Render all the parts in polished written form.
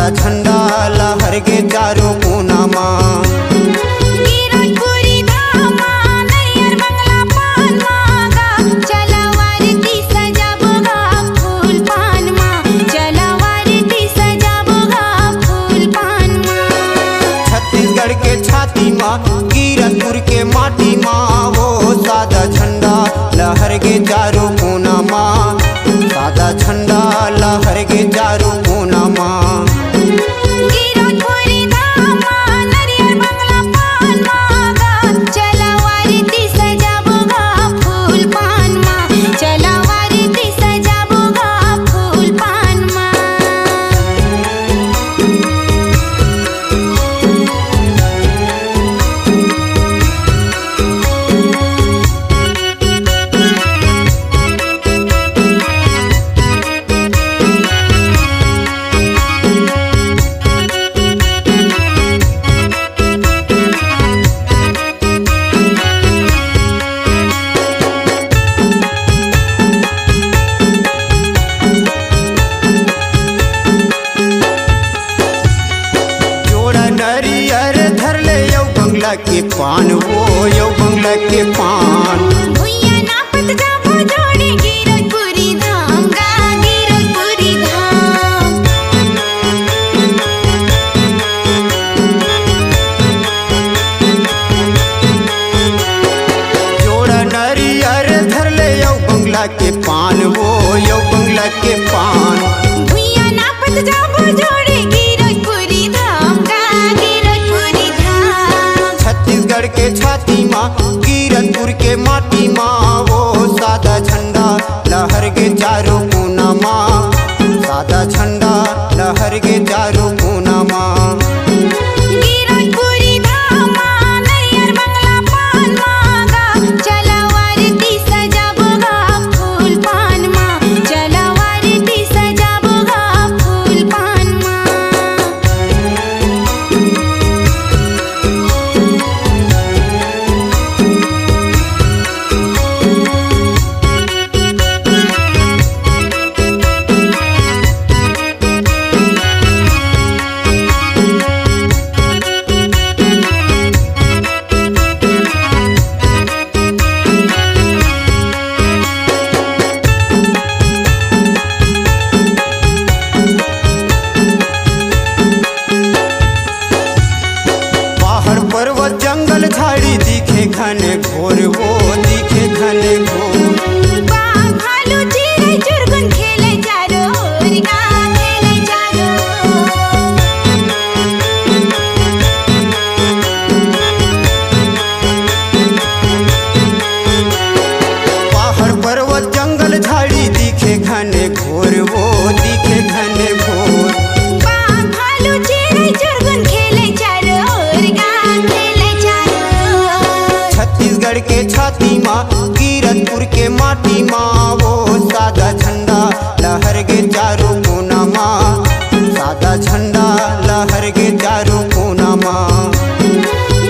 सादा झंडा लहर के चारों कोना माँ। छत्तीसगढ़ के छाती माँ कीरतपुर के माटी माँ, वो सादा झंडा लहर के चारों कोना माँ। सादा झंडा लहर के चारों कोना माँ। के पान वो यो बंगला के पान। भुइया नापत जाबो जोड़े गिरजपुरी धाम गा गिरजपुरी धाम। जोड़ा नरियर धर ले यो बंगला के पान, वो यो बंगला के पान। भुइया नापत जाबो जोड़े गिरजपुरी धाम गा गिरजपुरी धाम। छत्तीसगढ़ के छाती माँ कीरतपुर के माटी माँ, वो सादा झंडा लहर के चारों कोना माँ। सादा झंडा लहर के चारों कोना माँ। गिरजपुरी धाम माँ नरियर बंगला पान माँ गा। चला वारती सजाबो गा फूल पान माँ। चला वारती सजाबो गा फूल पान माँ। पहाड़ पर्वत जंगल झाड़ी दिखे घने घोर, वो दिखे घने घोर। बाघ भालू चिड़ै चुरगुन खेले चारो ओर गा खेले चारो ओर। पहाड़ पर्वत जंगल झाड़ी दिखे घने घोर, वो दिखे घने घोर। बाघ भालू चिड़ै चुरगुन खेले चारो ओर गा खेले चारो ओर। छत्तीसगढ़ के छाती माँ कीरतपुर के माटी माँ, वो सादा झंडा लहर के चारों कोना माँ। सादा झंडा लहर के चारों कोना माँ।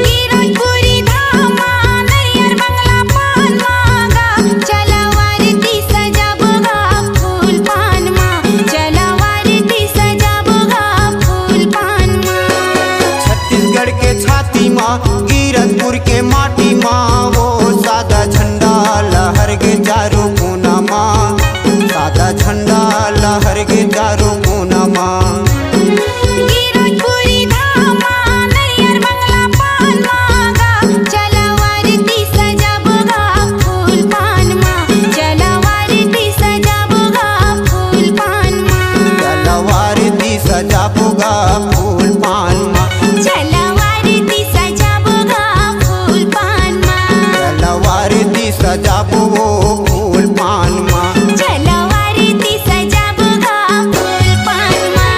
गिरजपुरी धाम माँ नरियर बंगला पान माँ गा। चला वारती सजाबो गा फूल पान माँ। चला वारती सजाबो गा फूल पान माँ। छत्तीसगढ़ के छाती माँ कीरतपुर के माटी माँ, वो सादा झंडा लहर के चारों कोना माँ। सादा झंडा लहर के चारों कोना माँ। गिरजपुरी धाम माँ नरियर बंगला पान माँ गा। चला वारती सजाबो गा फूल पान माँ। चला वारती सजाबो गा फूल पान माँ। तलवारती सजाबो गा फूल पान माँ। चला वारती सजाबो गा फूल पान माँ। तलवारती सजाबो वो फूल पान माँ। चला वारती सजाबो गा फूल पान माँ।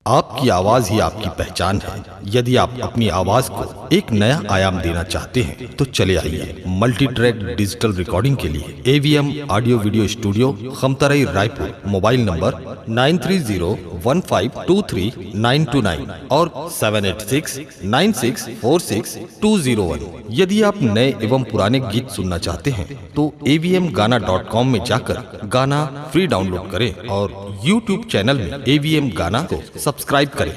आपकी आवाज ही आपकी पहचान है। यदि आप अपनी आवाज को एक नया आयाम देना चाहते हैं तो चले आइए मल्टी ट्रैक डिजिटल रिकॉर्डिंग के लिए AVM audio video studio Khamtarai Raipur. Mobile number 9301 15239229 और 7869646201। यदि आप नए एवं पुराने गीत सुनना चाहते हैं तो avmgana.com में जाकर गाना फ्री डाउनलोड करें और YouTube चैनल में AVM गाना को सब्सक्राइब करें।